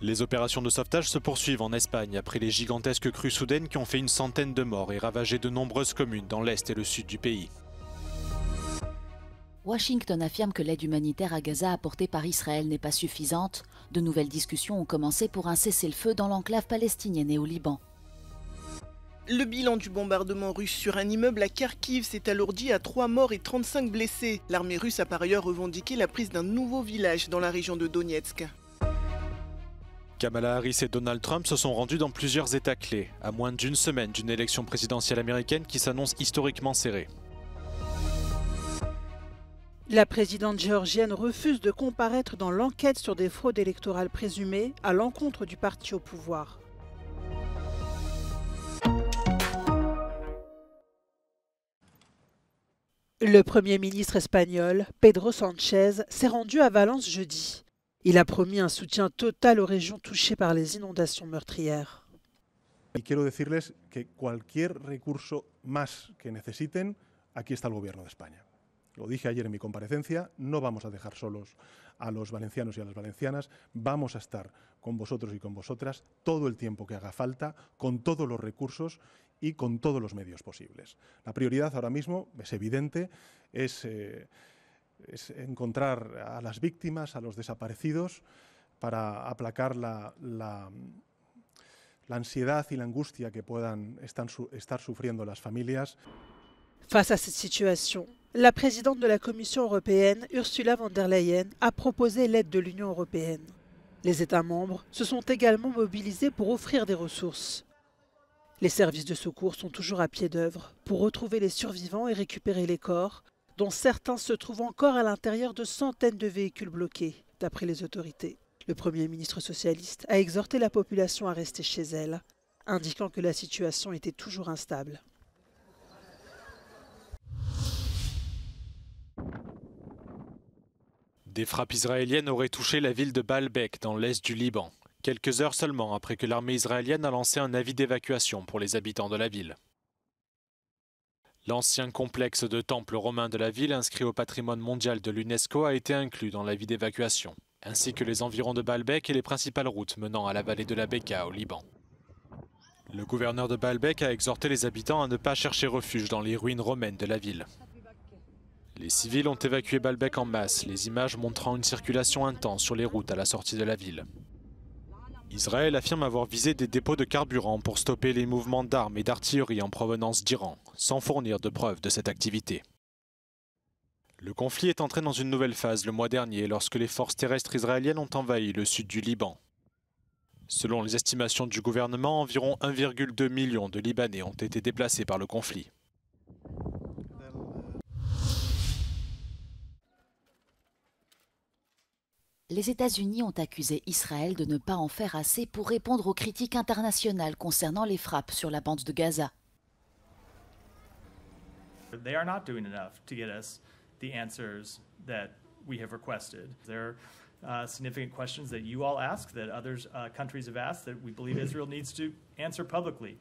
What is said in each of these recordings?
Les opérations de sauvetage se poursuivent en Espagne après les gigantesques crues soudaines qui ont fait une centaine de morts et ravagé de nombreuses communes dans l'est et le sud du pays. Washington affirme que l'aide humanitaire à Gaza apportée par Israël n'est pas suffisante. De nouvelles discussions ont commencé pour un cessez-le-feu dans l'enclave palestinienne et au Liban. Le bilan du bombardement russe sur un immeuble à Kharkiv s'est alourdi à 3 morts et 35 blessés. L'armée russe a par ailleurs revendiqué la prise d'un nouveau village dans la région de Donetsk. Kamala Harris et Donald Trump se sont rendus dans plusieurs États clés, à moins d'une semaine d'une élection présidentielle américaine qui s'annonce historiquement serrée. La présidente géorgienne refuse de comparaître dans l'enquête sur des fraudes électorales présumées à l'encontre du parti au pouvoir. Le Premier ministre espagnol, Pedro Sánchez, s'est rendu à Valence jeudi. Il a promis un soutien total aux régions touchées par les inondations meurtrières. Y quiero decirles que cualquier recurso más que necesiten, aquí está el Gobierno de España. Lo dije ayer en mi comparecencia, no vamos a dejar solos a los valencianos y a las valencianas, vamos a estar con vosotros y con vosotras todo el tiempo que haga falta, con todos los recursos y con todos los medios posibles. La prioridad ahora mismo, es evidente, es encontrar a las víctimas, a los desaparecidos, para aplacar la ansiedad y la angustia que puedan estar sufriendo las familias. Face à cette situation, la présidente de la Commission européenne, Ursula von der Leyen, a proposé l'aide de l'Union européenne. Les États membres se sont également mobilisés pour offrir des ressources. Les services de secours sont toujours à pied d'œuvre pour retrouver les survivants et récupérer les corps, dont certains se trouvent encore à l'intérieur de centaines de véhicules bloqués, d'après les autorités. Le Premier ministre socialiste a exhorté la population à rester chez elle, indiquant que la situation était toujours instable. Des frappes israéliennes auraient touché la ville de Baalbek dans l'est du Liban, quelques heures seulement après que l'armée israélienne a lancé un avis d'évacuation pour les habitants de la ville. L'ancien complexe de temples romains de la ville, inscrit au patrimoine mondial de l'UNESCO, a été inclus dans l'avis d'évacuation, ainsi que les environs de Baalbek et les principales routes menant à la vallée de la Beka au Liban. Le gouverneur de Baalbek a exhorté les habitants à ne pas chercher refuge dans les ruines romaines de la ville. Les civils ont évacué Baalbek en masse, les images montrant une circulation intense sur les routes à la sortie de la ville. Israël affirme avoir visé des dépôts de carburant pour stopper les mouvements d'armes et d'artillerie en provenance d'Iran, sans fournir de preuves de cette activité. Le conflit est entré dans une nouvelle phase le mois dernier lorsque les forces terrestres israéliennes ont envahi le sud du Liban. Selon les estimations du gouvernement, environ 1,2 million de Libanais ont été déplacés par le conflit. Les États-Unis ont accusé Israël de ne pas en faire assez pour répondre aux critiques internationales concernant les frappes sur la bande de Gaza. They are not doing enough to get us the answers that we have requested. There are significant questions that you all ask, that other countries have asked, that we believe Israel needs to answer publicly.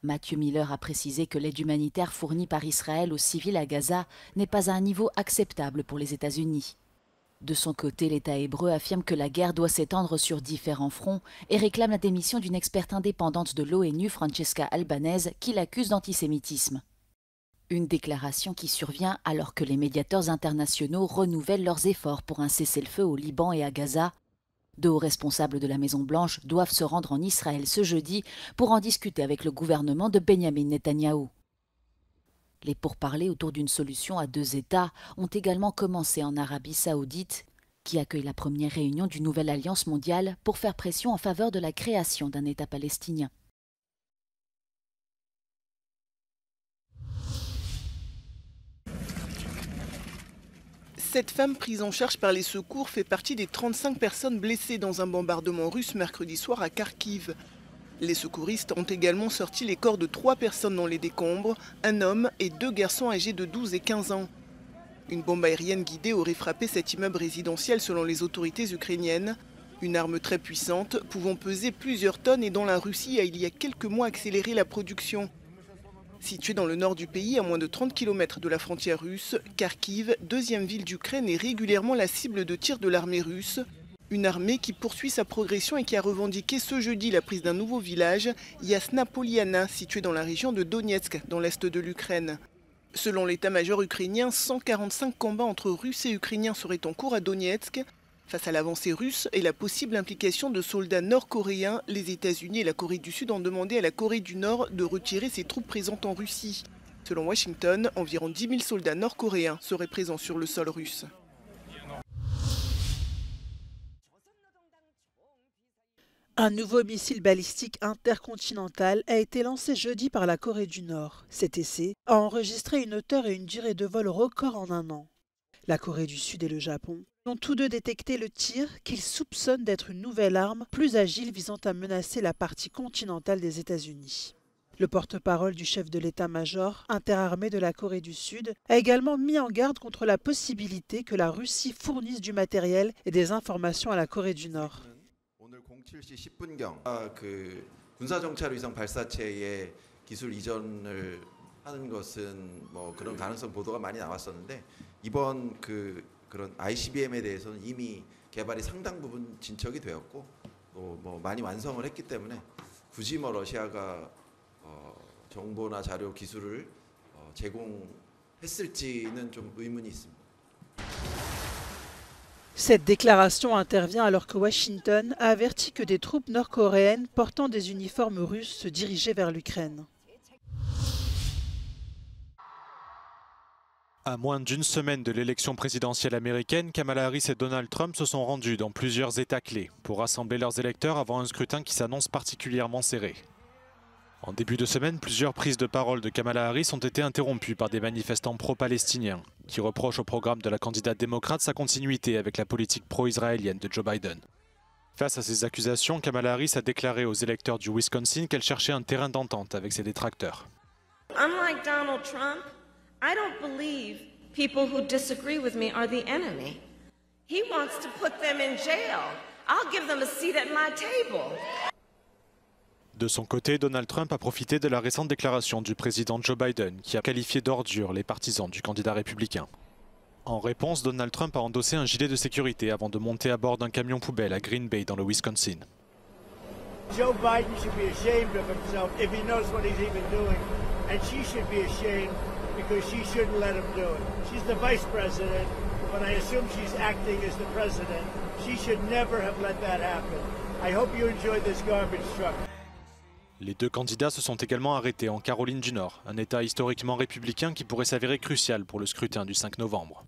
Matthew Miller a précisé que l'aide humanitaire fournie par Israël aux civils à Gaza n'est pas à un niveau acceptable pour les États-Unis. De son côté, l'État hébreu affirme que la guerre doit s'étendre sur différents fronts et réclame la démission d'une experte indépendante de l'ONU, Francesca Albanese, qui l'accuse d'antisémitisme. Une déclaration qui survient alors que les médiateurs internationaux renouvellent leurs efforts pour un cessez-le-feu au Liban et à Gaza. De hauts responsables de la Maison-Blanche doivent se rendre en Israël ce jeudi pour en discuter avec le gouvernement de Benyamin Netanyahou. Les pourparlers autour d'une solution à deux États ont également commencé en Arabie saoudite, qui accueille la première réunion d'une nouvelle alliance mondiale pour faire pression en faveur de la création d'un État palestinien. Cette femme prise en charge par les secours fait partie des 35 personnes blessées dans un bombardement russe mercredi soir à Kharkiv. Les secouristes ont également sorti les corps de 3 personnes dans les décombres, un homme et 2 garçons âgés de 12 et 15 ans. Une bombe aérienne guidée aurait frappé cet immeuble résidentiel selon les autorités ukrainiennes. Une arme très puissante, pouvant peser plusieurs tonnes et dont la Russie a il y a quelques mois accéléré la production. Située dans le nord du pays, à moins de 30 km de la frontière russe, Kharkiv, deuxième ville d'Ukraine, est régulièrement la cible de tirs de l'armée russe. Une armée qui poursuit sa progression et qui a revendiqué ce jeudi la prise d'un nouveau village, Yasna Poliana, situé dans la région de Donetsk, dans l'est de l'Ukraine. Selon l'état-major ukrainien, 145 combats entre Russes et Ukrainiens seraient en cours à Donetsk. Face à l'avancée russe et la possible implication de soldats nord-coréens, les États-Unis et la Corée du Sud ont demandé à la Corée du Nord de retirer ses troupes présentes en Russie. Selon Washington, environ 10 000 soldats nord-coréens seraient présents sur le sol russe. Un nouveau missile balistique intercontinental a été lancé jeudi par la Corée du Nord. Cet essai a enregistré une hauteur et une durée de vol record en un an. La Corée du Sud et le Japon ont tous deux détecté le tir qu'ils soupçonnent d'être une nouvelle arme plus agile visant à menacer la partie continentale des États-Unis. Le porte-parole du chef de l'état-major interarmé de la Corée du Sud a également mis en garde contre la possibilité que la Russie fournisse du matériel et des informations à la Corée du Nord. 07시 10분경 군사정찰 위성 발사체의 기술 이전을 하는 것은 뭐 그런 가능성 보도가 많이 나왔었는데 이번 그런 ICBM에 대해서는 이미 개발이 상당 부분 진척이 되었고 또 뭐 많이 완성을 했기 때문에 굳이 뭐 러시아가 정보나 자료 기술을 제공했을지는 좀 의문이 있습니다. Cette déclaration intervient alors que Washington a averti que des troupes nord-coréennes portant des uniformes russes se dirigeaient vers l'Ukraine. À moins d'une semaine de l'élection présidentielle américaine, Kamala Harris et Donald Trump se sont rendus dans plusieurs États clés pour rassembler leurs électeurs avant un scrutin qui s'annonce particulièrement serré. En début de semaine, plusieurs prises de parole de Kamala Harris ont été interrompues par des manifestants pro-palestiniens qui reprochent au programme de la candidate démocrate sa continuité avec la politique pro-israélienne de Joe Biden. Face à ces accusations, Kamala Harris a déclaré aux électeurs du Wisconsin qu'elle cherchait un terrain d'entente avec ses détracteurs. Unlike Donald Trump, I don't believe people who disagree with me are the enemy. He wants to put them in jail. I'll give them a seat at my table. De son côté, Donald Trump a profité de la récente déclaration du président Joe Biden qui a qualifié d'ordure les partisans du candidat républicain. En réponse, Donald Trump a endossé un gilet de sécurité avant de monter à bord d'un camion poubelle à Green Bay dans le Wisconsin. Joe Biden should be ashamed of himself if he knows what he's even doing, and she should be ashamed because she shouldn't let him do it. She's the vice president, but I assume she's acting as the president. She should never have let that happen. I hope you enjoyed this garbage truck. Les deux candidats se sont également arrêtés en Caroline du Nord, un État historiquement républicain qui pourrait s'avérer crucial pour le scrutin du 5 novembre.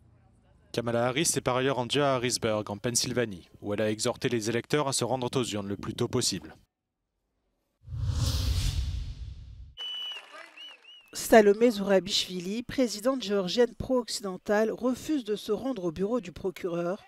Kamala Harris s'est par ailleurs rendue à Harrisburg, en Pennsylvanie, où elle a exhorté les électeurs à se rendre aux urnes le plus tôt possible. Salomé Zourabichvili, présidente géorgienne pro-occidentale, refuse de se rendre au bureau du procureur,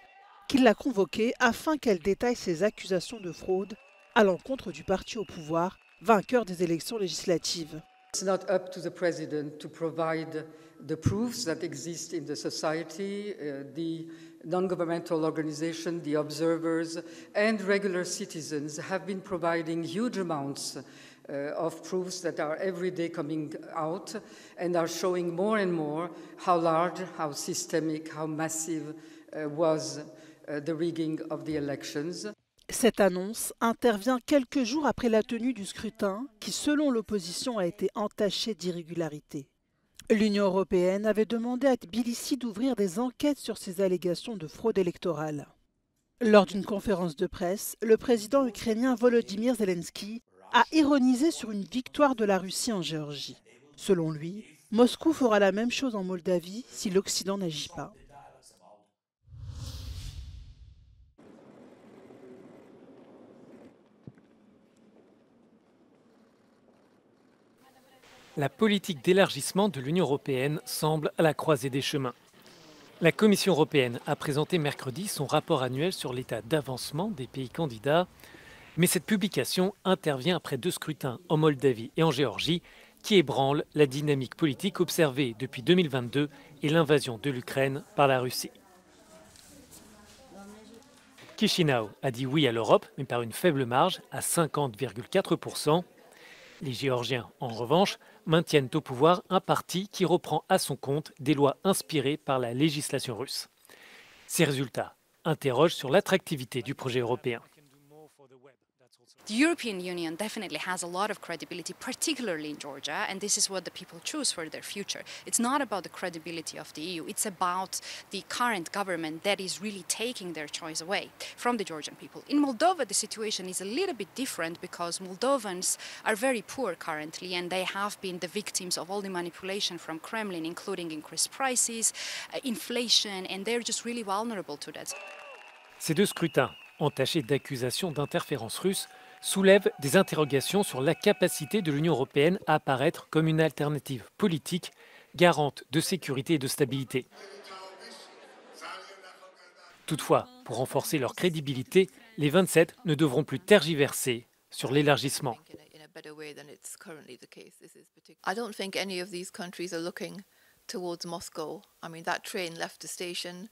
qui l'a convoquée afin qu'elle détaille ses accusations de fraude à l'encontre du parti au pouvoir, vainqueur des élections législatives. It's not up to the president to provide the proofs that exist in the society, the non-governmental organizations, the observers, and regular citizens have been providing huge amounts of proofs that are every day coming out and are showing more and more how large, how systemic, how massive was the rigging of the elections. Cette annonce intervient quelques jours après la tenue du scrutin qui, selon l'opposition, a été entaché d'irrégularités. L'Union européenne avait demandé à Tbilissi d'ouvrir des enquêtes sur ces allégations de fraude électorale. Lors d'une conférence de presse, le président ukrainien Volodymyr Zelensky a ironisé sur une victoire de la Russie en Géorgie. Selon lui, Moscou fera la même chose en Moldavie si l'Occident n'agit pas. La politique d'élargissement de l'Union européenne semble à la croisée des chemins. La Commission européenne a présenté mercredi son rapport annuel sur l'état d'avancement des pays candidats, mais cette publication intervient après 2 scrutins en Moldavie et en Géorgie qui ébranlent la dynamique politique observée depuis 2022 et l'invasion de l'Ukraine par la Russie. Chișinău a dit oui à l'Europe, mais par une faible marge, à 50,4%. Les Géorgiens, en revanche, maintiennent au pouvoir un parti qui reprend à son compte des lois inspirées par la législation russe. Ces résultats interroge sur l'attractivité du projet européen. The European Union definitely has a lot of credibility, particularly in Georgia, and this is what the people choose for their future. It's not about the credibility of the EU, it's about the current government that is really taking their choice away from the Georgian people. In Moldova, the situation is a little bit different because Moldovans are very poor currently, and they have been the victims of all the manipulation from Kremlin, including increased prices, inflation, and they're just really vulnerable to that. Ces deux scrutins, entachés d'accusations d'interférence russe, soulèvent des interrogations sur la capacité de l'Union européenne à apparaître comme une alternative politique garante de sécurité et de stabilité. Toutefois, pour renforcer leur crédibilité, les 27 ne devront plus tergiverser sur l'élargissement. I don't think any of these countries are looking towards Moscow. I mean, that train left the station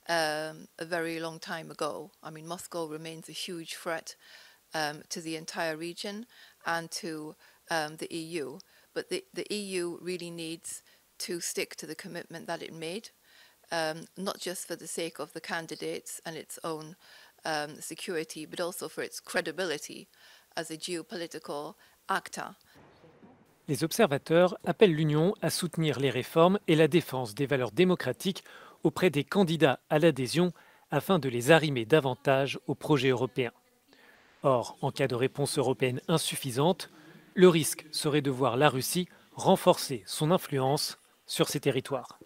a very long time ago. I mean, Moscow remains a huge threat to the entire region and to the EU. But the EU really needs to stick to the commitment that it made, not just for the sake of the candidates and its own security, but also for its credibility as a geopolitical actor. Les observateurs appellent l'Union à soutenir les réformes et la défense des valeurs démocratiques auprès des candidats à l'adhésion afin de les arrimer davantage au projet européen. Or, en cas de réponse européenne insuffisante, le risque serait de voir la Russie renforcer son influence sur ces territoires.